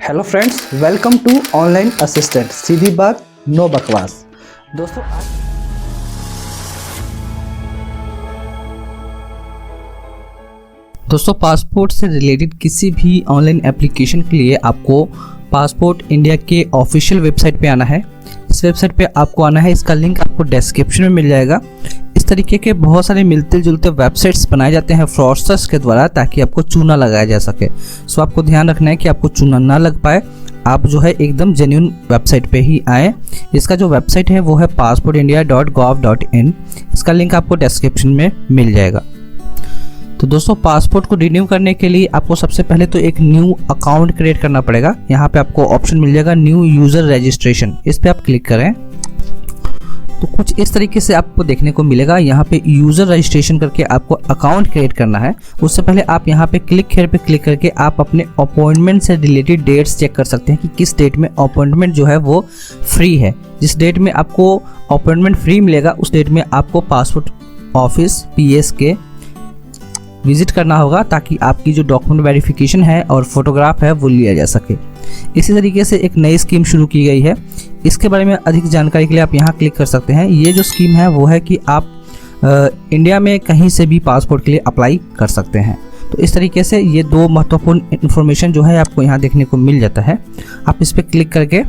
Hello friends, welcome to online assistant. सीधी बात, no बकवास। दोस्तों पासपोर्ट से रिलेटेड किसी भी ऑनलाइन एप्लीकेशन के लिए आपको पासपोर्ट इंडिया के ऑफिशियल वेबसाइट पे आना है। इस वेबसाइट पे आपको आना है, इसका लिंक आपको डिस्क्रिप्शन में मिल जाएगा। इस तरीके के बहुत सारे मिलते जुलते वेबसाइट्स बनाए जाते हैं फ्रॉडस्टर्स के द्वारा, ताकि आपको चूना लगाया जा सके। सो आपको ध्यान रखना है कि आपको चूना ना लग पाए। आप जो है एकदम जेन्युइन वेबसाइट पे ही आएँ। इसका जो वेबसाइट है वो है passportindia.gov.in। इसका लिंक आपको डिस्क्रिप्शन में मिल जाएगा। तो दोस्तों पासपोर्ट को रिन्यू करने के लिए आपको सबसे पहले तो एक न्यू अकाउंट क्रिएट करना पड़ेगा। यहाँ पे आपको ऑप्शन मिल जाएगा न्यू यूज़र रजिस्ट्रेशन, इस पे आप क्लिक करें तो कुछ इस तरीके से आपको देखने को मिलेगा। यहाँ पे यूज़र रजिस्ट्रेशन करके आपको अकाउंट क्रिएट करना है। उससे पहले आप यहाँ पे क्लिक हेयर पे क्लिक करके आप अपने अपॉइंटमेंट से रिलेटेड डेट्स चेक कर सकते हैं कि किस डेट में अपॉइंटमेंट जो है वो फ्री है। जिस डेट में आपको अपॉइंटमेंट फ्री मिलेगा उस डेट में आपको पासपोर्ट ऑफिस PS के विजिट करना होगा, ताकि आपकी जो डॉक्यूमेंट वेरिफिकेशन है और फोटोग्राफ है वो लिया जा सके। इसी तरीके से एक नई स्कीम शुरू की गई है। इसके बारे में अधिक जानकारी के लिए आप यहाँ क्लिक कर सकते हैं। ये जो स्कीम है वो है कि आप इंडिया में कहीं से भी पासपोर्ट के लिए अप्लाई कर सकते हैं। तो इस तरीके से ये दो महत्वपूर्ण इन्फॉर्मेशन जो है आपको यहाँ देखने को मिल जाता है। आप इस पर क्लिक करके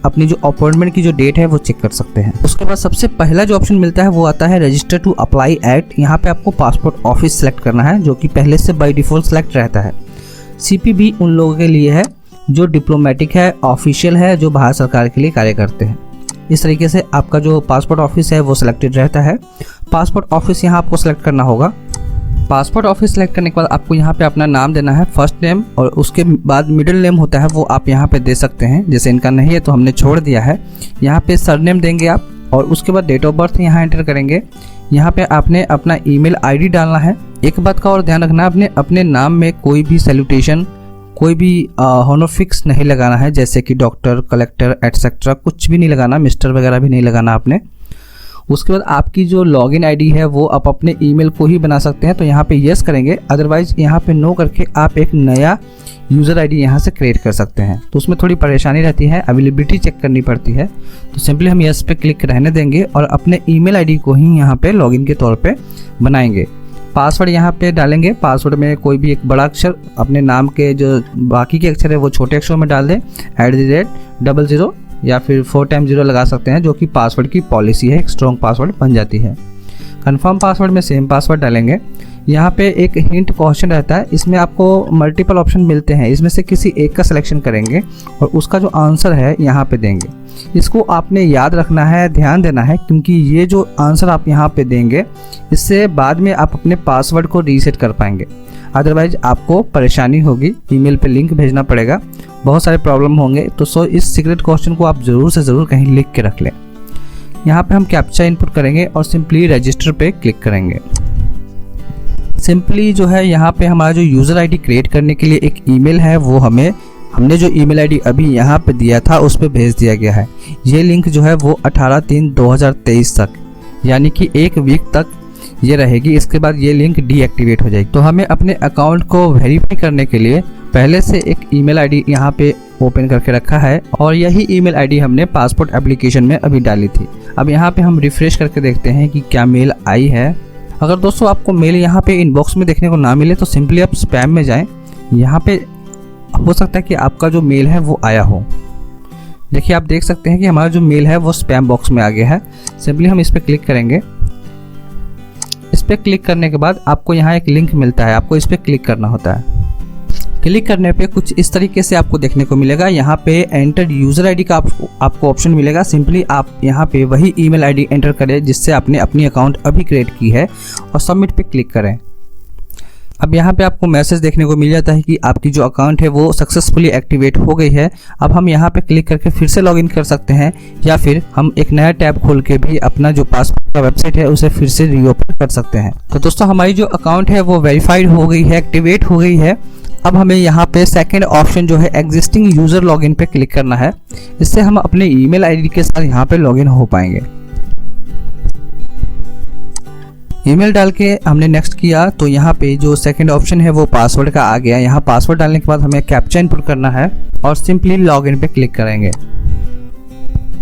अपनी जो अपॉइंटमेंट की जो डेट है वो चेक कर सकते हैं। उसके बाद सबसे पहला जो ऑप्शन मिलता है वो आता है रजिस्टर टू अप्लाई एट। यहाँ पे आपको पासपोर्ट ऑफिस सेलेक्ट करना है, जो कि पहले से बाय डिफ़ॉल्ट सेलेक्ट रहता है। CP भी उन लोगों के लिए है जो डिप्लोमेटिक है, ऑफिशियल है, जो भारत सरकार के लिए कार्य करते हैं। इस तरीके से आपका जो पासपोर्ट ऑफिस है वो सिलेक्टेड रहता है। पासपोर्ट ऑफिस यहाँ आपको सेलेक्ट करना होगा। पासपोर्ट ऑफिस सेलेक्ट करने के बाद आपको यहाँ पे अपना नाम देना है, फर्स्ट नेम, और उसके बाद मिडिल नेम होता है वो आप यहाँ पे दे सकते हैं। जैसे इनका नहीं है तो हमने छोड़ दिया है। यहाँ पे सरनेम देंगे आप, और उसके बाद डेट ऑफ बर्थ यहाँ एंटर करेंगे। यहाँ पे आपने अपना ईमेल ID डालना है। एक बात का और ध्यान रखना, आपने अपने नाम में कोई भी सैल्यूटेशन, कोई भी हॉनोफिक्स नहीं लगाना है, जैसे कि डॉक्टर, कलेक्टर एटसेट्रा कुछ भी नहीं लगाना, मिस्टर वगैरह भी नहीं लगाना आपने। उसके बाद आपकी जो लॉगिन ID है वो आप अपने ईमेल को ही बना सकते हैं, तो यहाँ पे यस करेंगे। अदरवाइज यहाँ पे नो करके आप एक नया यूज़र ID यहाँ से क्रिएट कर सकते हैं। तो उसमें थोड़ी परेशानी रहती है, अवेलेबिलिटी चेक करनी पड़ती है। तो सिंपली हम यस पे क्लिक रहने देंगे और अपने ईमेल ID को ही यहाँ पे लॉगिन के तौर पे बनाएंगे। पासवर्ड यहाँ पे डालेंगे। पासवर्ड में कोई भी एक बड़ा अक्षर, अपने नाम के जो बाकी के अक्षर है वो छोटे अक्षरों में डाल दें। @00 या फिर 4 टाइम 0 लगा सकते हैं, जो कि पासवर्ड की पॉलिसी है, एक स्ट्रॉन्ग पासवर्ड बन जाती है। कंफर्म पासवर्ड में सेम पासवर्ड डालेंगे। यहाँ पे एक हिंट क्वेश्चन रहता है, इसमें आपको मल्टीपल ऑप्शन मिलते हैं, इसमें से किसी एक का सिलेक्शन करेंगे और उसका जो आंसर है यहाँ पे देंगे। इसको आपने याद रखना है, ध्यान देना है, क्योंकि ये जो आंसर आप यहाँ पे देंगे इससे बाद में आप अपने पासवर्ड को रीसेट कर पाएंगे। अदरवाइज आपको परेशानी होगी, ईमेल पे लिंक भेजना पड़ेगा, बहुत सारे प्रॉब्लम होंगे। तो इस सीक्रेट क्वेश्चन को आप ज़रूर से ज़रूर कहीं लिख के रख लें। यहाँ पे हम कैप्चा इनपुट करेंगे और सिंपली रजिस्टर पे क्लिक करेंगे। सिंपली जो है यहाँ पे हमारा जो यूज़र ID क्रिएट करने के लिए एक ईमेल है वो हमने जो ईमेल ID अभी यहाँ पे दिया था उस पर भेज दिया गया है। ये लिंक जो है वो 18/3/2023 तक, यानी कि 1 वीक तक ये रहेगी। इसके बाद ये लिंक डीएक्टिवेट हो जाएगी। तो हमें अपने अकाउंट को वेरीफाई करने के लिए पहले से एक ईमेल ID यहाँ पे ओपन करके रखा है, और यही ईमेल ID हमने पासपोर्ट एप्लीकेशन में अभी डाली थी। अब यहाँ पे हम रिफ्रेश करके देखते हैं कि क्या मेल आई है। अगर दोस्तों आपको मेल यहाँ पे इनबॉक्स में देखने को ना मिले तो सिंपली आप स्पैम में जाएं। यहाँ पे हो सकता है कि आपका जो मेल है वो आया हो। देखिए आप देख सकते हैं कि हमारा जो मेल है वो स्पैम बॉक्स में आ गया है। सिंपली हम इस पर क्लिक करेंगे। इस पर क्लिक करने के बाद आपको यहाँ एक लिंक मिलता है, आपको इस पर क्लिक करना होता है। क्लिक करने पे कुछ इस तरीके से आपको देखने को मिलेगा। यहाँ पे एंटर यूज़र ID का आपको ऑप्शन मिलेगा। सिंपली आप यहाँ पे वही ईमेल ID एंटर करें जिससे आपने अपनी अकाउंट अभी क्रिएट की है, और सबमिट पे क्लिक करें। अब यहाँ पे आपको मैसेज देखने को मिल जाता है कि आपकी जो अकाउंट है वो सक्सेसफुली एक्टिवेट हो गई है। अब हम यहाँ पे क्लिक करके फिर से लॉगिन कर सकते हैं, या फिर हम एक नया टैब खोल के भी अपना जो पासपोर्ट का वेबसाइट है उसे फिर से रीओपन कर सकते हैं। तो दोस्तों हमारी जो अकाउंट है वो वेरीफाइड हो गई है, एक्टिवेट हो गई है। अब हमें यहाँ पे सेकंड ऑप्शन जो है एग्जिस्टिंग यूज़र लॉगिन पे क्लिक करना है। इससे हम अपने ईमेल ID के साथ यहाँ पे लॉगिन हो पाएंगे। ईमेल डाल के हमने नेक्स्ट किया तो यहाँ पे जो सेकंड ऑप्शन है वो पासवर्ड का आ गया। यहाँ पासवर्ड डालने के बाद हमें कैप्चा इनपुट करना है और सिंपली लॉगिन पे क्लिक करेंगे।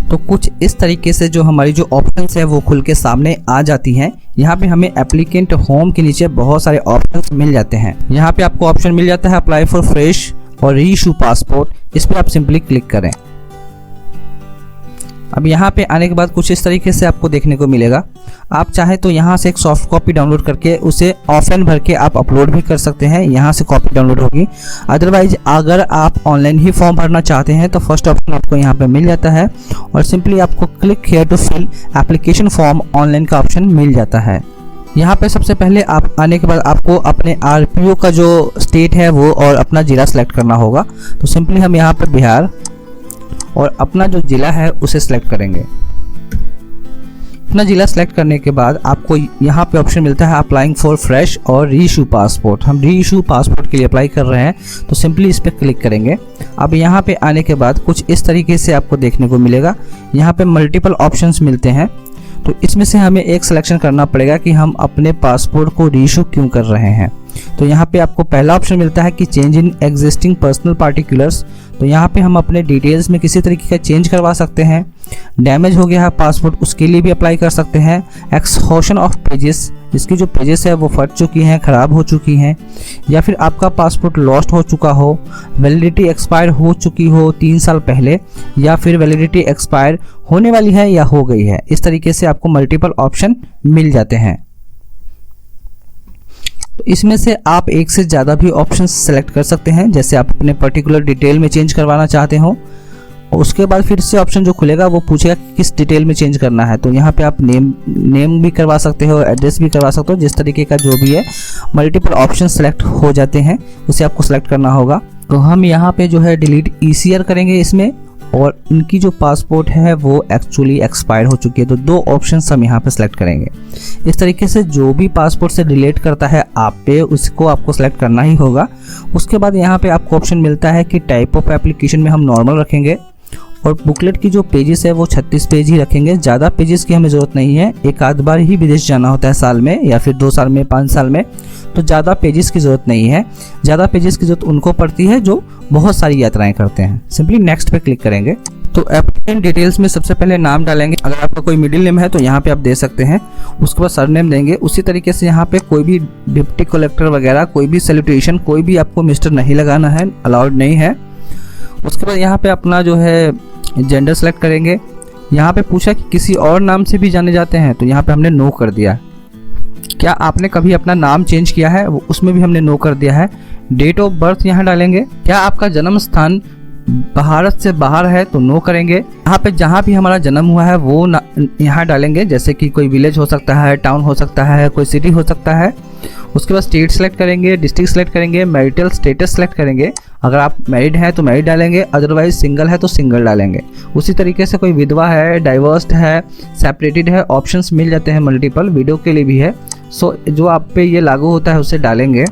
तो कुछ इस तरीके से जो हमारी जो ऑप्शंस है वो खुल के सामने आ जाती हैं। यहाँ पे हमें एप्लीकेंट होम के नीचे बहुत सारे ऑप्शंस मिल जाते हैं। यहाँ पे आपको ऑप्शन मिल जाता है अप्लाई फॉर फ्रेश और री इशू पासपोर्ट। इस पर आप सिंपली क्लिक करें। अब यहाँ पे आने के बाद कुछ इस तरीके से आपको देखने को मिलेगा। आप चाहे तो यहाँ से एक सॉफ्ट कॉपी डाउनलोड करके उसे ऑफलाइन भर के आप अपलोड भी कर सकते हैं, यहाँ से कॉपी डाउनलोड होगी। अदरवाइज अगर आप ऑनलाइन ही फॉर्म भरना चाहते हैं तो फर्स्ट ऑप्शन आपको यहाँ पे मिल जाता है और सिंपली आपको click here to fill application form online का ऑप्शन मिल जाता है। यहाँ पे सबसे पहले आप आने के बाद आपको अपने आरपीओ का जो स्टेट है वो और अपना जिला सेलेक्ट करना होगा। तो सिंपली हम यहाँ पे बिहार और अपना जो जिला है उसे सिलेक्ट करेंगे। अपना जिला सेलेक्ट करने के बाद आपको यहाँ पे ऑप्शन मिलता है अप्लाइंग फॉर फ्रेश और री इशू पासपोर्ट। हम री इशू पासपोर्ट के लिए अप्लाई कर रहे हैं तो सिंपली इस पर क्लिक करेंगे। अब यहाँ पे आने के बाद कुछ इस तरीके से आपको देखने को मिलेगा। यहाँ पे मल्टीपल ऑप्शंस मिलते हैं तो इसमें से हमें एक सिलेक्शन करना पड़ेगा कि हम अपने पासपोर्ट को री इशू क्यों कर रहे हैं। तो यहाँ पे आपको पहला ऑप्शन मिलता है कि change in existing personal particulars. तो यहाँ पे हम अपने डिटेल्स में किसी तरीके का चेंज करवा सकते हैं। डैमेज हो गया है पासपोर्ट, उसके लिए भी अप्लाई कर सकते हैं। एक्सहॉशन ऑफ पेजेस, इसकी जो पेजेस है वो फट चुकी हैं, ख़राब हो चुकी हैं, या फिर आपका पासपोर्ट लॉस्ट हो चुका हो, वैलिडिटी एक्सपायर हो चुकी हो 3 साल पहले, या फिर वैलिडिटी एक्सपायर होने वाली है या हो गई है। इस तरीके से आपको मल्टीपल ऑप्शन मिल जाते हैं। तो इसमें से आप एक से ज़्यादा भी ऑप्शंस सेलेक्ट कर सकते हैं, जैसे आप अपने पर्टिकुलर डिटेल में चेंज करवाना चाहते हो। उसके बाद फिर से ऑप्शन जो खुलेगा वो पूछेगा कि किस डिटेल में चेंज करना है। तो यहाँ पे आप नेम भी करवा सकते हो, एड्रेस भी करवा सकते हो, जिस तरीके का जो भी है। मल्टीपल ऑप्शन सेलेक्ट हो जाते हैं, उसे आपको सेलेक्ट करना होगा। तो हम यहाँ पे जो है डिलीट ईसीआर करेंगे इसमें, और इनकी जो पासपोर्ट है वो एक्चुअली एक्सपायर हो चुकी है। तो 2 ऑप्शंस हम यहाँ पे सेलेक्ट करेंगे। इस तरीके से जो भी पासपोर्ट से रिलेट करता है आप पे, उसको आपको सेलेक्ट करना ही होगा। उसके बाद यहाँ पे आपको ऑप्शन मिलता है कि टाइप ऑफ एप्लीकेशन में हम नॉर्मल रखेंगे, और बुकलेट की जो पेजेस है वो 36 पेज ही रखेंगे। ज़्यादा पेजेस की हमें ज़रूरत नहीं है। एक आध बार ही विदेश जाना होता है साल में, या फिर 2 साल में, 5 साल में, तो ज़्यादा पेजेस की ज़रूरत नहीं है। ज़्यादा पेजेस की ज़रूरत उनको पड़ती है जो बहुत सारी यात्राएं करते हैं। सिंपली नेक्स्ट पे क्लिक करेंगे। तो एप्लीकेंट डिटेल्स में सबसे पहले नाम डालेंगे। अगर आपका कोई मिडिल नेम है तो यहाँ पे आप दे सकते हैं। उसके बाद सरनेम देंगे। उसी तरीके से यहाँ पे कोई भी डिप्टी कलेक्टर वगैरह, कोई भी सैल्यूटेशन, कोई भी आपको मिस्टर नहीं लगाना है, अलाउड नहीं है। उसके बाद यहाँ पे अपना जो है जेंडर सेलेक्ट करेंगे। यहाँ पे पूछा कि किसी और नाम से भी जाने जाते हैं, तो यहाँ पे हमने नो कर दिया। क्या आपने कभी अपना नाम चेंज किया है, वो उसमें भी हमने नो कर दिया है। डेट ऑफ बर्थ यहाँ डालेंगे। क्या आपका जन्म स्थान भारत से बाहर है, तो नो करेंगे। यहाँ पे जहाँ भी हमारा जन्म हुआ है वो यहाँ डालेंगे, जैसे कि कोई विलेज हो सकता है, टाउन हो सकता है, कोई सिटी हो सकता है। उसके बाद स्टेट सेलेक्ट करेंगे, डिस्ट्रिक्ट सेलेक्ट करेंगे, मैरिटल स्टेटस सेलेक्ट करेंगे। अगर आप मैरिड हैं तो मैरिड डालेंगे, अदरवाइज सिंगल है तो सिंगल डालेंगे। उसी तरीके से कोई विधवा है, डाइवर्स्ड है, सेपरेटेड है, ऑप्शंस मिल जाते हैं मल्टीपल, वीडियो के लिए भी है। सो जो आप पे ये लागू होता है उसे डालेंगे।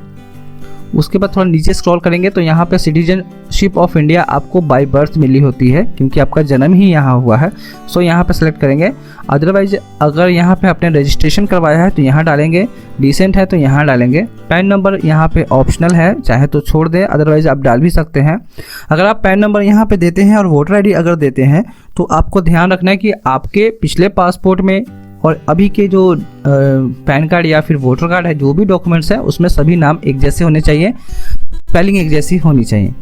उसके बाद थोड़ा नीचे स्क्रॉल करेंगे तो यहाँ पे सिटीजनशिप ऑफ इंडिया आपको बाय बर्थ मिली होती है, क्योंकि आपका जन्म ही यहाँ हुआ है। सो यहाँ पे सेलेक्ट करेंगे। अदरवाइज अगर यहाँ पे आपने रजिस्ट्रेशन करवाया है तो यहाँ डालेंगे। डिसेंट है तो यहाँ डालेंगे। पैन नंबर यहाँ पे ऑप्शनल है, चाहे तो छोड़ दें, अदरवाइज आप डाल भी सकते हैं। अगर आप पैन नंबर यहाँ पे देते हैं और वोटर ID अगर देते हैं तो आपको ध्यान रखना है कि आपके पिछले पासपोर्ट में और अभी के जो पैन कार्ड या फिर वोटर कार्ड है, जो भी डॉक्यूमेंट्स है, उसमें सभी नाम एक जैसे होने चाहिए, स्पेलिंग एक जैसी होनी चाहिए।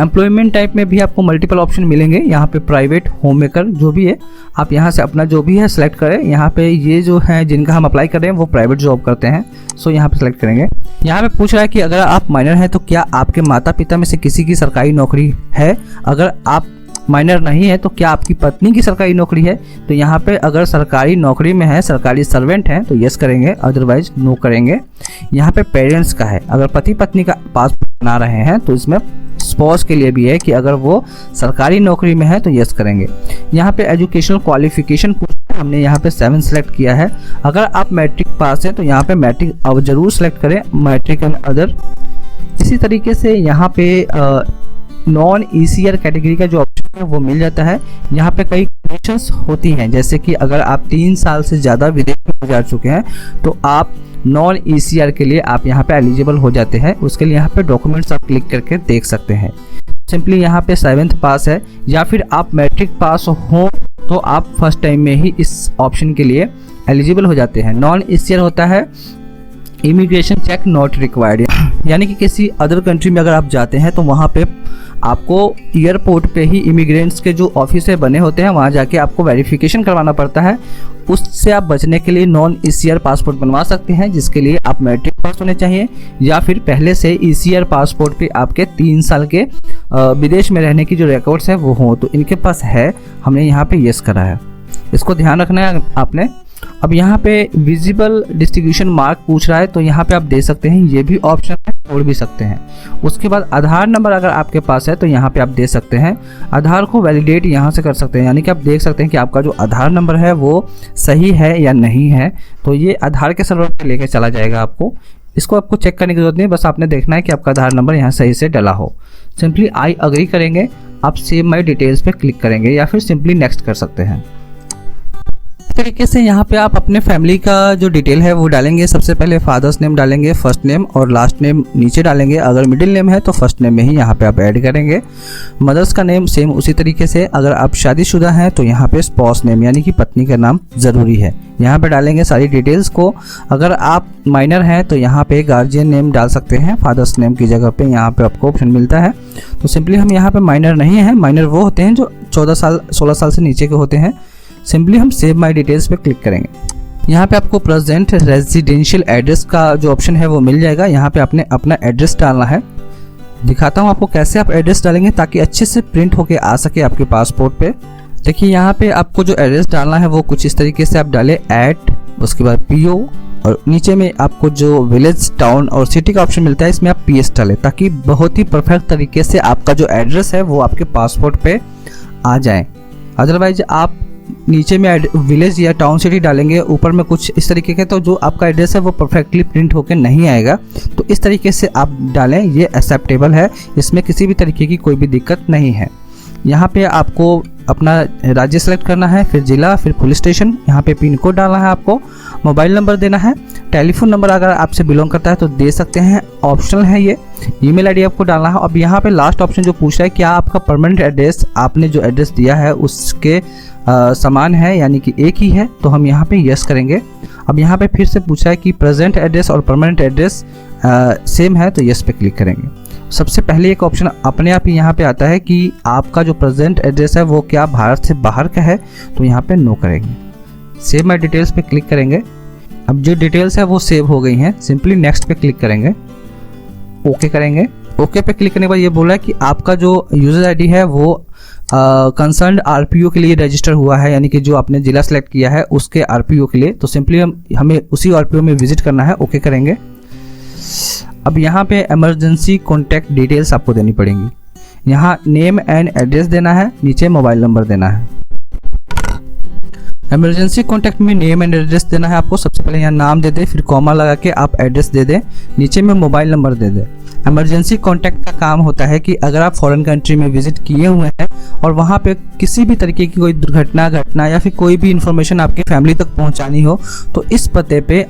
एम्प्लॉयमेंट टाइप में भी आपको मल्टीपल ऑप्शन मिलेंगे। यहाँ पे प्राइवेट, होम मेकर, जो भी है आप यहाँ से अपना जो भी है सिलेक्ट करें। यहाँ पे ये जो है जिनका हम अप्लाई कर रहे हैं वो प्राइवेट जॉब करते हैं, सो यहाँ पे सिलेक्ट करेंगे। यहाँ पे पूछ रहा है कि अगर आप माइनर हैं तो क्या आपके माता पिता में से किसी की सरकारी नौकरी है। अगर आप माइनर नहीं है तो क्या आपकी पत्नी की सरकारी नौकरी है। तो यहाँ पे अगर सरकारी नौकरी में है, सरकारी सर्वेंट है, तो यस करेंगे, अदरवाइज नो करेंगे। यहाँ पे पेरेंट्स का है, अगर पति पत्नी का पासपोर्ट बना रहे हैं तो इसमें स्पॉस के लिए भी है कि अगर वो सरकारी नौकरी में है तो यस करेंगे। यहाँ पे एजुकेशनल क्वालिफिकेशन हमने यहाँ पे 7 सेलेक्ट किया है। अगर आप मैट्रिक पास हैं तो यहाँ पे मैट्रिक अब जरूर सेलेक्ट करें, मैट्रिक एंड अदर। इसी तरीके से यहाँ पे नॉन ईसीआर कैटेगरी का जो ऑप्शन है वो मिल जाता है। यहाँ पे कई कंडीशंस होती हैं, जैसे कि अगर आप 3 साल से ज़्यादा विदेश में गुजार चुके हैं तो आप नॉन ईसीआर के लिए आप यहाँ पे एलिजिबल हो जाते हैं। उसके लिए यहाँ पे डॉक्यूमेंट्स आप क्लिक करके देख सकते हैं। सिंपली यहाँ पे 7th पास है या फिर आप मैट्रिक पास हो तो आप फर्स्ट टाइम में ही इस ऑप्शन के लिए एलिजिबल हो जाते हैं। नॉन ईसीआर होता है इमिग्रेशन चेक नॉट रिक्वायर्ड, यानी कि किसी अदर कंट्री में अगर आप जाते हैं तो वहाँ पे आपको एयरपोर्ट पे ही इमिग्रेंट्स के जो ऑफिस बने होते हैं वहाँ जाके आपको वेरिफिकेशन करवाना पड़ता है। उससे आप बचने के लिए नॉन ईसीआर पासपोर्ट बनवा सकते हैं, जिसके लिए आप मैट्रिक पास होने चाहिए या फिर पहले से ईसीआर पासपोर्ट पे आपके 3 साल के विदेश में रहने की जो रिकॉर्ड्स है वो हों। तो इनके पास है, हमने यहाँ पे यस करा है, इसको ध्यान रखना है आपने। अब यहाँ पे विजिबल डिस्ट्रीब्यूशन मार्क पूछ रहा है तो यहाँ पे आप दे सकते हैं, ये भी ऑप्शन है, छोड़ भी सकते हैं। उसके बाद आधार नंबर अगर आपके पास है तो यहाँ पे आप दे सकते हैं। आधार को वैलिडेट यहाँ से कर सकते हैं, यानी कि आप देख सकते हैं कि आपका जो आधार नंबर है वो सही है या नहीं है। तो ये आधार के सर्वर पे लेकर चला जाएगा आपको, इसको आपको चेक करने की जरूरत नहीं है, बस आपने देखना है कि आपका आधार नंबर यहाँ सही से डला हो। सिंपली आई अग्री करेंगे, आप सेव माई डिटेल्स पे क्लिक करेंगे या फिर सिंपली नेक्स्ट कर सकते हैं। इस तरीके से यहाँ पे आप अपने फैमिली का जो डिटेल है वो डालेंगे। सबसे पहले फादर्स नेम डालेंगे, फर्स्ट नेम और लास्ट नेम नीचे डालेंगे। अगर मिडिल नेम है तो फर्स्ट नेम में ही यहाँ पे आप ऐड करेंगे। मदर्स का नेम सेम उसी तरीके से। अगर आप शादीशुदा हैं तो यहाँ पे स्पॉस नेम यानी कि पत्नी का नाम ज़रूरी है, यहाँ पे डालेंगे सारी डिटेल्स को। अगर आप माइनर हैं तो यहाँ पे गार्जियन नेम डाल सकते हैं, फादर्स नेम की जगह पे यहाँ पे आपको ऑप्शन मिलता है। तो सिंपली हम यहाँ पे माइनर नहीं है, माइनर वो होते हैं जो 14 साल 16 साल से नीचे के होते हैं। सिंपली हम सेव माई डिटेल्स पे क्लिक करेंगे। यहाँ पे आपको प्रेजेंट रेजिडेंशियल एड्रेस का जो ऑप्शन है वो मिल जाएगा। यहाँ पे आपने अपना एड्रेस डालना है। दिखाता हूँ आपको कैसे आप एड्रेस डालेंगे ताकि अच्छे से प्रिंट होके आ सके आपके पासपोर्ट पे। देखिए यहाँ पे आपको जो एड्रेस डालना है वो कुछ इस तरीके से आप डालें, एट, उसके बाद PO और नीचे में आपको जो विलेज, टाउन और सिटी का ऑप्शन मिलता है इसमें आप PS डालें, ताकि बहुत ही परफेक्ट तरीके से आपका जो एड्रेस है वो आपके पासपोर्ट पे आ जाए। अदरवाइज आप नीचे में विलेज या टाउन सिटी डालेंगे, ऊपर में कुछ इस तरीके के, तो जो आपका एड्रेस है वो परफेक्टली प्रिंट होकर नहीं आएगा। तो इस तरीके से आप डालें, ये एक्सेप्टेबल है, इसमें किसी भी तरीके की कोई भी दिक्कत नहीं है। यहाँ पे आपको अपना राज्य सेलेक्ट करना है, फिर जिला, फिर पुलिस स्टेशन, यहाँ पे पिन कोड डालना है, आपको मोबाइल नंबर देना है। टेलीफोन नंबर अगर आपसे बिलोंग करता है तो दे सकते हैं, ऑप्शनल है ये। ईमेल आईडी आपको डालना है। अब यहाँ पे लास्ट ऑप्शन जो पूछ रहा है, क्या आपका परमानेंट एड्रेस आपने जो एड्रेस दिया है उसके समान है, यानी कि एक ही है, तो हम यहाँ पे यस करेंगे। अब यहाँ पे फिर से पूछा है कि प्रेजेंट एड्रेस और परमानेंट एड्रेस सेम है, तो यस पे क्लिक करेंगे। सबसे पहले एक ऑप्शन अपने आप ही यहाँ पे आता है कि आपका जो प्रेजेंट एड्रेस है वो क्या भारत से बाहर का है, तो यहाँ पे नो करेंगे। सेव माई डिटेल्स पे क्लिक करेंगे। अब जो डिटेल्स है वो सेव हो गई हैं, सिंपली नेक्स्ट पे क्लिक करेंगे, ओके करेंगे। ओके पे क्लिक करने के बाद ये बोला है कि आपका जो यूजर आईडी है वो कंसर्न्ड RPO के लिए रजिस्टर हुआ है, यानी कि जो आपने जिला सेलेक्ट किया है उसके RPO के लिए। तो सिंपली हमें उसी RPO में विजिट करना है, ओके करेंगे। अब यहाँ पे इमरजेंसी कॉन्टैक्ट डिटेल्स आपको देनी पड़ेंगी। यहाँ नेम एंड एड्रेस देना है, नीचे मोबाइल नंबर देना है। इमरजेंसी कॉन्टैक्ट में नेम एंड एड्रेस देना है आपको। सबसे पहले यहाँ नाम दे दे, फिर कॉमा लगा के आप एड्रेस दे दें, नीचे में मोबाइल नंबर दे दें। इमरजेंसी कॉन्टैक्ट का काम होता है कि अगर आप फॉरेन कंट्री में विजिट किए हुए हैं और वहाँ पे किसी भी तरीके की कोई दुर्घटना या फिर कोई भी इन्फॉर्मेशन आपकी फैमिली तक पहुँचानी हो, तो इस पते पे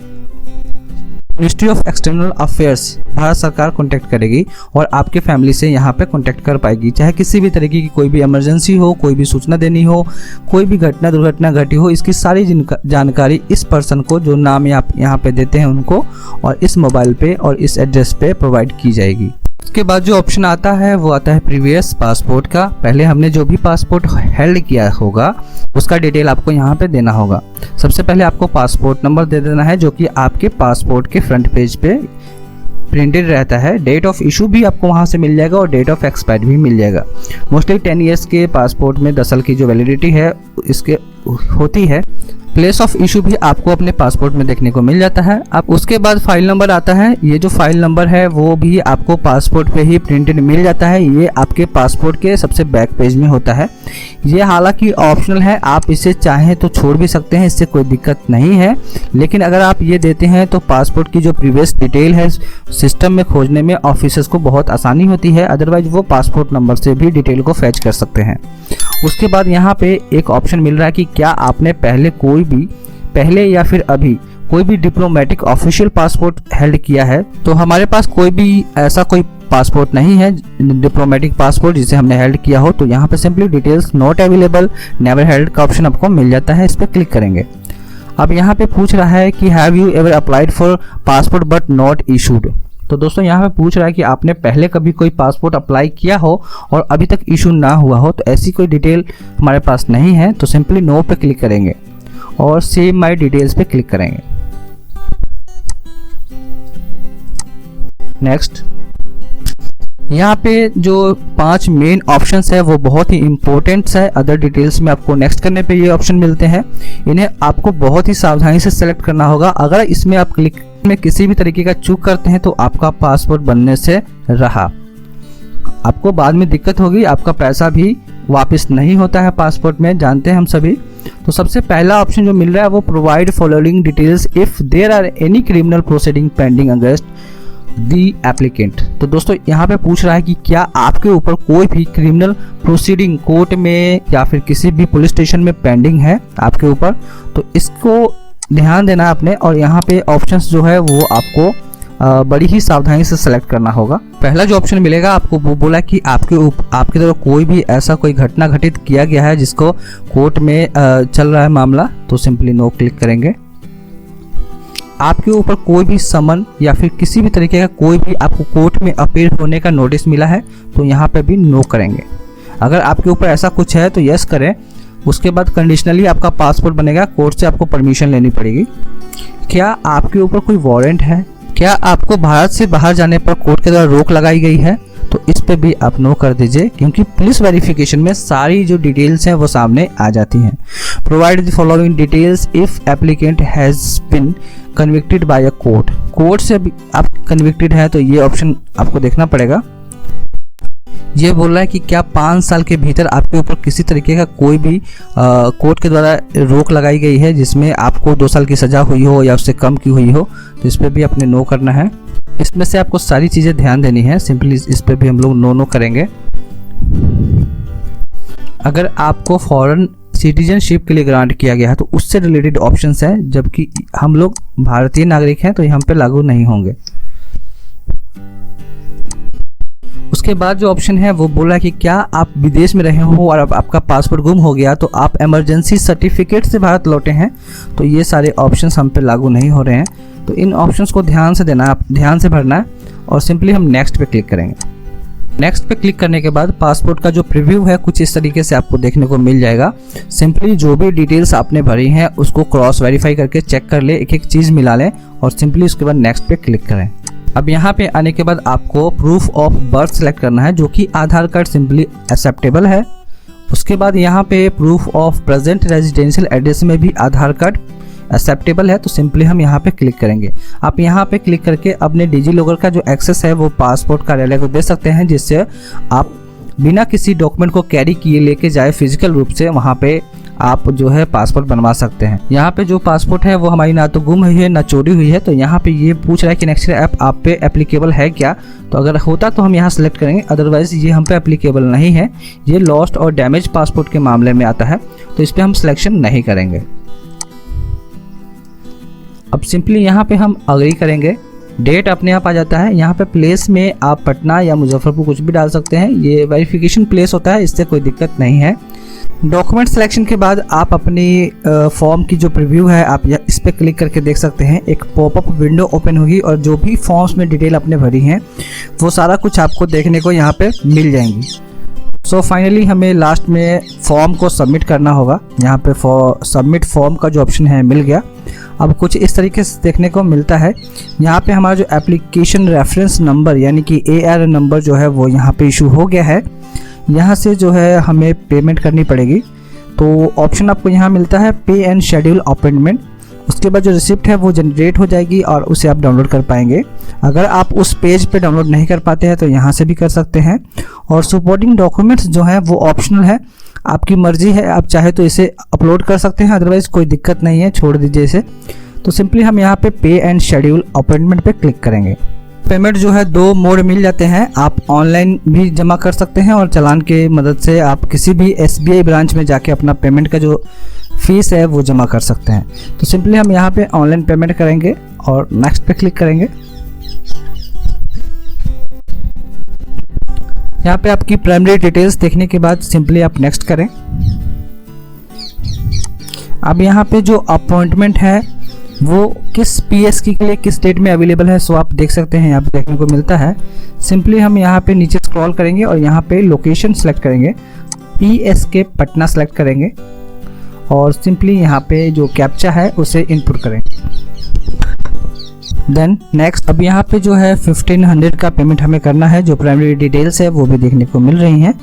ministry of external affairs Bharat सरकार कांटेक्ट करेगी और आपके फैमिली से यहाँ पे कांटेक्ट कर पाएगी। चाहे किसी भी तरीके की कोई भी इमरजेंसी हो, कोई भी सूचना देनी हो, कोई भी दुर्घटना घटी हो, इसकी सारी जानकारी इस पर्सन को, जो नाम आप यहाँ पे देते हैं उनको, और इस मोबाइल पे और इस एड्रेस पे प्रोवाइड की जाएगी। उसके बाद जो ऑप्शन आता है वो आता है प्रीवियस पासपोर्ट का। पहले हमने जो भी पासपोर्ट हेल्ड किया होगा उसका डिटेल आपको यहाँ पे देना होगा। सबसे पहले आपको पासपोर्ट नंबर दे देना है, जो कि आपके पासपोर्ट के फ्रंट पेज पे प्रिंटेड रहता है। डेट ऑफ इशू भी आपको वहाँ से मिल जाएगा और डेट ऑफ एक्सपायर भी मिल जाएगा। मोस्टली 10 ईयर्स के पासपोर्ट में 10 साल की जो वैलिडिटी है इसके होती है। प्लेस ऑफ इशू भी आपको अपने पासपोर्ट में देखने को मिल जाता है। अब उसके बाद फाइल नंबर आता है। ये जो फाइल नंबर है वो भी आपको पासपोर्ट पे ही प्रिंटेड मिल जाता है। ये आपके पासपोर्ट के सबसे बैक पेज में होता है। ये हालांकि ऑप्शनल है, आप इसे चाहें तो छोड़ भी सकते हैं, इससे कोई दिक्कत नहीं है। लेकिन अगर आप ये देते हैं तो पासपोर्ट की जो प्रीवियस डिटेल है सिस्टम में खोजने में ऑफिसर्स को बहुत आसानी होती है। अदरवाइज वो पासपोर्ट नंबर से भी डिटेल को फैच कर सकते हैं। उसके बाद यहाँ पे एक ऑप्शन मिल रहा है कि क्या आपने पहले या फिर अभी कोई भी डिप्लोमेटिक ऑफिशियल पासपोर्ट हेल्ड किया है। तो हमारे पास कोई भी ऐसा कोई पासपोर्ट नहीं है डिप्लोमेटिक पासपोर्ट जिसे हमने हेल्ड किया हो। तो यहाँ पे simply details not available never held का ऑप्शन आपको मिल जाता है, इस पर क्लिक करेंगे। अब यहाँ पे पूछ रहा है कि have you ever applied for passport but not issued. तो दोस्तों यहाँ पे पूछ रहा है कि आपने पहले कभी कोई पासपोर्ट अप्लाई किया हो और अभी तक इशू ना हुआ हो। तो ऐसी कोई डिटेल हमारे पास नहीं है, तो सिंपली नो पे क्लिक करेंगे और सेव माय डिटेल्स पे क्लिक करेंगे। नेक्स्ट, यहाँ पे जो 5 मेन ऑप्शंस है वो बहुत ही इंपॉर्टेंट है। अदर डिटेल्स में आपको नेक्स्ट करने पे ये ऑप्शन मिलते हैं। इन्हें आपको बहुत ही सावधानी से सेलेक्ट करना होगा। अगर इसमें आप क्लिक में किसी भी तरीके का चूक करते हैं तो आपका पासपोर्ट बनने से रहा, आपको बाद में दिक्कत होगी, आपका पैसा भी वापस नहीं होता है पासपोर्ट में, जानते हैं हम सभी। तो सबसे पहला ऑप्शन जो मिल रहा है वो provide following details if there are any criminal proceeding pending against the applicant. तो दोस्तों यहाँ पे पूछ रहा है कि क्या आपके ऊपर कोई भी क्रिमिनल प्रोसीडिंग कोर्ट में या फिर किसी भी पुलिस स्टेशन में पेंडिंग है आपके ऊपर। तो इसको ध्यान देना है आपने, और यहाँ पे ऑप्शंस जो है वो आपको बड़ी ही सावधानी से सेलेक्ट करना होगा। पहला जो ऑप्शन मिलेगा आपको वो बोला कि आपकी तरफ कोई भी ऐसा कोई घटना घटित किया गया है जिसको कोर्ट में चल रहा है मामला, तो सिंपली नो क्लिक करेंगे। आपके ऊपर कोई भी समन या फिर किसी भी तरीके का कोई भी आपको कोर्ट में अपीयर होने का नोटिस मिला है तो यहाँ पे भी नो करेंगे। अगर आपके ऊपर ऐसा कुछ है तो यस करें। उसके बाद कंडीशनली आपका पासपोर्ट बनेगा, कोर्ट से आपको परमिशन लेनी पड़ेगी। क्या आपके ऊपर कोई वारंट है? क्या आपको भारत से बाहर जाने पर कोर्ट के द्वारा रोक लगाई गई है? तो इस पे भी आप नो कर दीजिए, क्योंकि पुलिस वेरिफिकेशन में सारी जो डिटेल्स हैं वो सामने आ जाती हैं। Provide the following details if applicant has been convicted by a court. Court से आप कन्विक्टेड है तो ये ऑप्शन आपको देखना पड़ेगा। ये बोल रहा है कि क्या 5 साल के भीतर आपके ऊपर किसी तरीके का कोई भी कोर्ट के द्वारा रोक लगाई गई है जिसमें आपको 2 साल की सज़ा हुई हो या उससे कम की हुई हो, तो इस पर भी अपने नो करना है। इसमें से आपको सारी चीज़ें ध्यान देनी है, सिंपली इस पर भी हम लोग नो करेंगे। अगर आपको फॉरेन सिटीजनशिप के लिए ग्रांट किया गया है तो उससे रिलेटेड ऑप्शंस हैं, जबकि हम लोग भारतीय नागरिक हैं तो यहाँ पे लागू नहीं होंगे। उसके बाद जो ऑप्शन है वो बोला कि क्या आप विदेश में रहे हो और अब आपका पासपोर्ट गुम हो गया तो आप इमरजेंसी सर्टिफिकेट से भारत लौटे हैं, तो ये सारे ऑप्शंस हम पे लागू नहीं हो रहे हैं। तो इन ऑप्शंस को ध्यान से देना, आप ध्यान से भरना है और सिंपली हम नेक्स्ट पे क्लिक करेंगे। नेक्स्ट पे क्लिक करने के बाद पासपोर्ट का जो प्रीव्यू है कुछ इस तरीके से आपको देखने को मिल जाएगा। सिंपली जो भी डिटेल्स आपने भरी हैं उसको क्रॉस वेरीफाई करके चेक कर ले, एक एक चीज़ मिला लें और सिंपली उसके बाद नेक्स्ट पे क्लिक करें। अब यहाँ पे आने के बाद आपको प्रूफ ऑफ बर्थ सेलेक्ट करना है, जो कि आधार कार्ड सिंपली एक्सेप्टेबल है। उसके बाद यहाँ पे proof of present residential address में भी आधार कार्ड एक्सेप्टेबल है, तो सिंपली हम यहाँ पे क्लिक करेंगे। आप यहाँ पे क्लिक करके अपने डिजी लॉकर का जो एक्सेस है वो पासपोर्ट कार्यालय को दे सकते हैं, जिससे आप बिना किसी डॉक्यूमेंट को कैरी किए लेके जाए फिजिकल रूप से वहाँ पे आप जो है पासपोर्ट बनवा सकते हैं। यहाँ पे जो पासपोर्ट है वो हमारी ना तो गुम हुई है ना चोरी हुई है, तो यहाँ पे ये पूछ रहा है कि नेक्स्ट ऐप आप पे एप्लीकेबल है क्या। तो अगर होता तो हम यहाँ सेलेक्ट करेंगे, अदरवाइज ये हम पे एप्लीकेबल नहीं है। ये लॉस्ट और डैमेज पासपोर्ट के मामले में आता है, तो इस पर हम सिलेक्शन नहीं करेंगे। अब सिंपली यहाँ पे हम अग्री करेंगे, डेट अपने आप आ जाता है। यहाँ पे प्लेस में आप पटना या मुजफ्फरपुर कुछ भी डाल सकते हैं, ये वेरिफिकेशन प्लेस होता है, इससे कोई दिक्कत नहीं है। डॉक्यूमेंट सिलेक्शन के बाद आप अपनी फॉर्म की जो प्रीव्यू है आप इस पर क्लिक करके देख सकते हैं। एक पॉपअप विंडो ओपन होगी और जो भी फॉर्म्स में डिटेल आपने भरी हैं वो सारा कुछ आपको देखने को यहाँ पे मिल जाएंगी। सो फाइनली हमें लास्ट में फॉर्म को सबमिट करना होगा। यहाँ पे सबमिट फॉर्म का जो ऑप्शन है मिल गया। अब कुछ इस तरीके से देखने को मिलता है। यहाँ पे हमारा जो एप्लीकेशन रेफरेंस नंबर यानी कि AR नंबर जो है वो यहाँ पे इशू हो गया है। यहाँ से जो है हमें पेमेंट करनी पड़ेगी। तो ऑप्शन आपको यहाँ मिलता है पे एंड शेड्यूल अपॉइंटमेंट। उसके बाद जो रिसिप्ट है वो जनरेट हो जाएगी और उसे आप डाउनलोड कर पाएंगे। अगर आप उस पेज पे डाउनलोड नहीं कर पाते हैं तो यहाँ से भी कर सकते हैं। और सपोर्टिंग डॉक्यूमेंट्स जो है वो ऑप्शनल है, आपकी मर्जी है, आप चाहे तो इसे अपलोड कर सकते हैं, अदरवाइज कोई दिक्कत नहीं है, छोड़ दीजिए इसे। तो सिंपली हम यहाँ पे पे एंड शेड्यूल अपॉइंटमेंट पे क्लिक करेंगे। पेमेंट जो है 2 मोड मिल जाते हैं, आप ऑनलाइन भी जमा कर सकते हैं और चालान के मदद से आप किसी भी SBI ब्रांच में जाके अपना पेमेंट का जो फीस है वो जमा कर सकते हैं। तो सिंपली हम यहाँ पे ऑनलाइन पेमेंट करेंगे और नेक्स्ट पे क्लिक करेंगे। यहाँ पे आपकी प्राइमरी डिटेल्स देखने के बाद सिंपली आप नेक्स्ट करें। अब यहाँ पे जो अपॉइंटमेंट है वो किस PSK के लिए किस डेट में अवेलेबल है सो आप देख सकते हैं, यहाँ पे देखने को मिलता है। सिंपली हम यहाँ पे नीचे स्क्रॉल करेंगे और यहाँ पे लोकेशन सेलेक्ट करेंगे, PSK पटना सेलेक्ट करेंगे और सिंपली यहाँ पे जो कैप्चा है उसे इनपुट करेंगे। देन नेक्स्ट, अब यहाँ पे जो है 1500 का पेमेंट हमें करना है। जो प्राइमरी डिटेल्स है वो भी देखने को मिल रही हैं,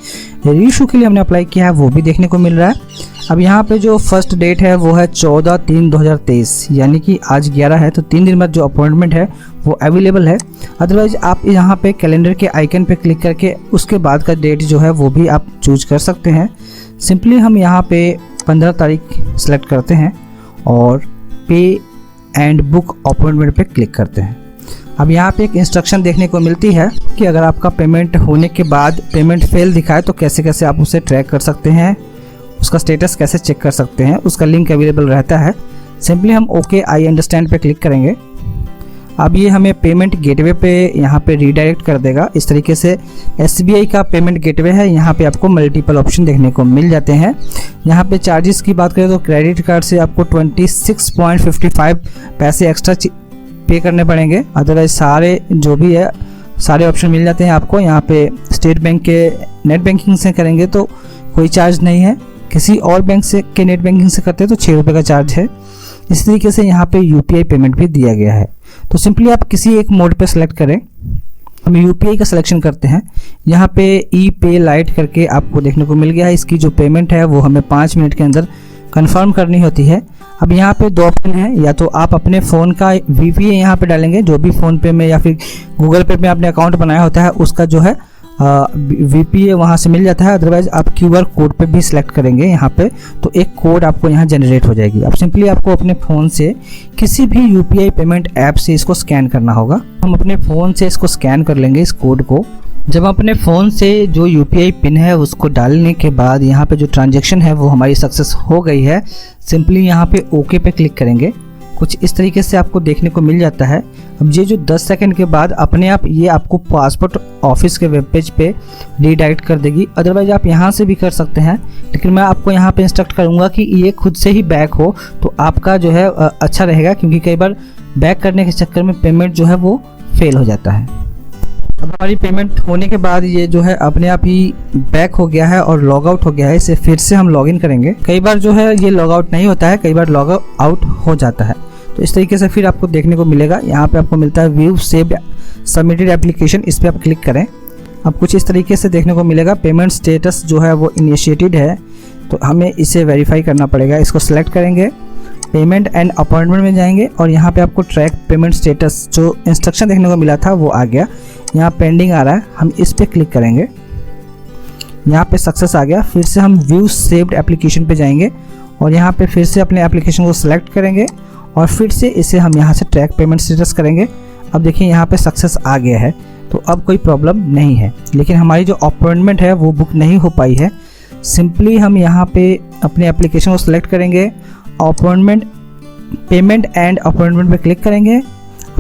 रीइशू के लिए हमने अप्लाई किया है वो भी देखने को मिल रहा है। अब यहाँ पे जो फर्स्ट डेट है वो है 14/3/2023, यानी कि आज 11 है, तो 3 दिन बाद जो अपॉइंटमेंट है वो अवेलेबल है। अदरवाइज आप यहाँ पे कैलेंडर के आइकन पे क्लिक करके उसके बाद का डेट जो है वो भी आप चूज कर सकते हैं। सिंपली हम यहाँ पे 15 तारीख सेलेक्ट करते हैं और पे एंड बुक अपॉइंटमेंट पे क्लिक करते हैं। अब यहाँ पे एक इंस्ट्रक्शन देखने को मिलती है कि अगर आपका पेमेंट होने के बाद पेमेंट फेल दिखाए तो कैसे कैसे आप उसे ट्रैक कर सकते हैं, उसका स्टेटस कैसे चेक कर सकते हैं, उसका लिंक अवेलेबल रहता है। सिंपली हम ओके आई अंडरस्टैंड पे क्लिक करेंगे। अब ये हमें पेमेंट गेटवे पे यहाँ पे रीडायरेक्ट कर देगा। इस तरीके से SBI का पेमेंट गेटवे है, यहाँ पे आपको मल्टीपल ऑप्शन देखने को मिल जाते हैं। यहाँ पे चार्जेस की बात करें तो क्रेडिट कार्ड से आपको 26.55 पैसे एक्स्ट्रा पे करने पड़ेंगे, अदरवाइज सारे जो भी है सारे ऑप्शन मिल जाते हैं आपको। यहाँ पे स्टेट बैंक के नेट बैंकिंग से करेंगे तो कोई चार्ज नहीं है, किसी और बैंक से के नेट बैंकिंग से करते हैं तो 6 रुपये का चार्ज है। इस तरीके से यहाँ पे UPI पेमेंट भी दिया गया है। तो सिंपली आप किसी एक मोड पे सेलेक्ट करें। हम UPI का सिलेक्शन करते हैं। यहाँ पे E-Pay लाइट करके आपको देखने को मिल गया है। इसकी जो पेमेंट है वो हमें 5 मिनट के अंदर कंफर्म करनी होती है। अब यहाँ पे 2 ऑप्शन है, या तो आप अपने फ़ोन का VPA यहाँ पे डालेंगे, जो भी फ़ोन पे में या फिर गूगल पे में आपने अकाउंट बनाया होता है उसका जो है VPA वहाँ से मिल जाता है। अदरवाइज आप QR कोड पे भी सिलेक्ट करेंगे यहाँ पे, तो एक कोड आपको यहाँ जनरेट हो जाएगी। अब सिंपली आपको अपने फ़ोन से किसी भी UPI पेमेंट ऐप से इसको स्कैन करना होगा। हम अपने फ़ोन से इसको स्कैन कर लेंगे इस कोड को। जब अपने फ़ोन से जो UPI पिन है उसको डालने के बाद यहाँ पे जो ट्रांजेक्शन है वो हमारी सक्सेस हो गई है। सिंपली यहाँ पे ओके पे क्लिक करेंगे। कुछ इस तरीके से आपको देखने को मिल जाता है। अब ये जो 10 सेकंड के बाद अपने आप ये आपको पासपोर्ट ऑफिस के वेब पेज पे रीडायरेक्ट कर देगी। अदरवाइज आप यहाँ से भी कर सकते हैं, लेकिन मैं आपको यहाँ पे इंस्ट्रक्ट करूँगा कि ये खुद से ही बैक हो तो आपका जो है अच्छा रहेगा, क्योंकि कई बार बैक करने के चक्कर में पेमेंट जो है वो फेल हो जाता है। अब हमारी पेमेंट होने के बाद ये जो है अपने आप ही बैक हो गया है और लॉग आउट हो गया है। इसे फिर से हम लॉगिन करेंगे। कई बार जो है ये लॉग आउट नहीं होता है, कई बार लॉग आउट हो जाता है। तो इस तरीके से फिर आपको देखने को मिलेगा। यहाँ पे आपको मिलता है व्यू सेव्ड सबमिटेड एप्लीकेशन, इस पर आप क्लिक करें। अब कुछ इस तरीके से देखने को मिलेगा। पेमेंट स्टेटस जो है वो इनिशिएटेड है, तो हमें इसे वेरीफाई करना पड़ेगा। इसको सिलेक्ट करेंगे, पेमेंट एंड अपॉइंटमेंट में जाएंगे और यहाँ पे आपको ट्रैक पेमेंट स्टेटस जो इंस्ट्रक्शन देखने को मिला था वो आ गया। यहाँ पेंडिंग आ रहा है, हम इस पर क्लिक करेंगे। यहाँ पे सक्सेस आ गया। फिर से हम व्यू सेव्ड एप्लीकेशन पे जाएंगे और यहाँ पे फिर से अपने एप्लीकेशन को सिलेक्ट करेंगे और फिर से इसे हम यहाँ से ट्रैक पेमेंट स्टेटस करेंगे। अब देखिए यहाँ पे सक्सेस आ गया है, तो अब कोई प्रॉब्लम नहीं है। लेकिन हमारी जो अपॉइंटमेंट है वो बुक नहीं हो पाई है। सिंपली हम यहाँ पे अपने एप्लीकेशन को सिलेक्ट करेंगे, अपॉइंटमेंट पेमेंट एंड अपॉइंटमेंट पे क्लिक करेंगे।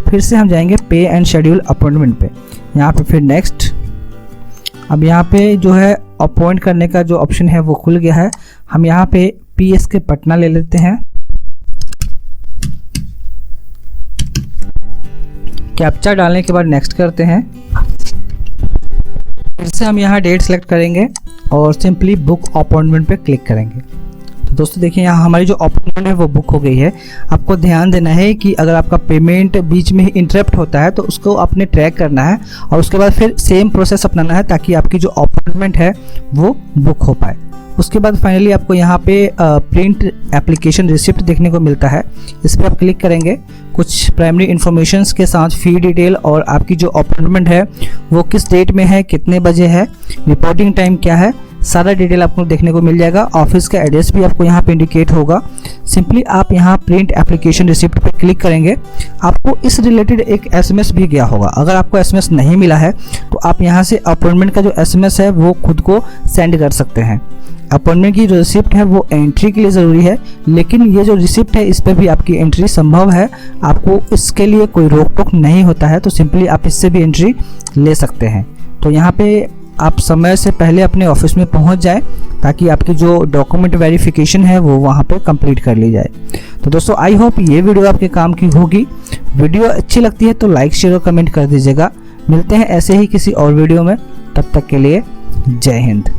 फिर से हम जाएंगे पे एंड शेड्यूल अपॉइंटमेंट पे, यहाँ पे फिर नेक्स्ट। अब यहाँ पे जो है अपॉइंट करने का जो ऑप्शन है वो खुल गया है। हम यहाँ पे PSK पटना ले लेते हैं। कैप्चा डालने के बाद नेक्स्ट करते हैं। फिर से हम यहाँ डेट सेलेक्ट करेंगे और सिंपली बुक अपॉइंटमेंट पे क्लिक करेंगे। तो दोस्तों देखिए यहाँ हमारी जो अपॉइंटमेंट है वो बुक हो गई है। आपको ध्यान देना है कि अगर आपका पेमेंट बीच में ही इंटरप्ट होता है तो उसको आपने ट्रैक करना है और उसके बाद फिर सेम प्रोसेस अपनाना है ताकि आपकी जो अपॉइंटमेंट है वो बुक हो पाए। उसके बाद फाइनली आपको यहाँ पे प्रिंट एप्लीकेशन रिसिप्ट देखने को मिलता है। इस पर आप क्लिक करेंगे। कुछ प्राइमरी इन्फॉर्मेशंस के साथ फ़ी डिटेल और आपकी जो अपॉइंटमेंट है वो किस डेट में है, कितने बजे है, रिपोर्टिंग टाइम क्या है, सारा डिटेल आपको देखने को मिल जाएगा। ऑफिस का एड्रेस भी आपको यहाँ पे इंडिकेट होगा। सिंपली आप यहाँ प्रिंट एप्लीकेशन रिसिप्ट पे क्लिक करेंगे, आपको इस रिलेटेड एक एसएमएस भी गया होगा। अगर आपको एसएमएस नहीं मिला है तो आप यहाँ से अपॉइंटमेंट का जो एसएमएस है वो खुद को सेंड कर सकते हैं। अपॉइंटमेंट की जो रिसिप्ट है वो एंट्री के लिए ज़रूरी है, लेकिन ये जो रिसिप्ट है इस पर भी आपकी एंट्री संभव है। आपको इसके लिए कोई रोक टोक नहीं होता है, तो सिंपली आप इससे भी एंट्री ले सकते हैं। तो यहाँ पे आप समय से पहले अपने ऑफिस में पहुंच जाएं ताकि आपकी जो डॉक्यूमेंट वेरिफिकेशन है वो वहां पे कंप्लीट कर ली जाए। तो दोस्तों आई होप ये वीडियो आपके काम की होगी। वीडियो अच्छी लगती है तो लाइक शेयर और कमेंट कर दीजिएगा। मिलते हैं ऐसे ही किसी और वीडियो में, तब तक के लिए जय हिंद।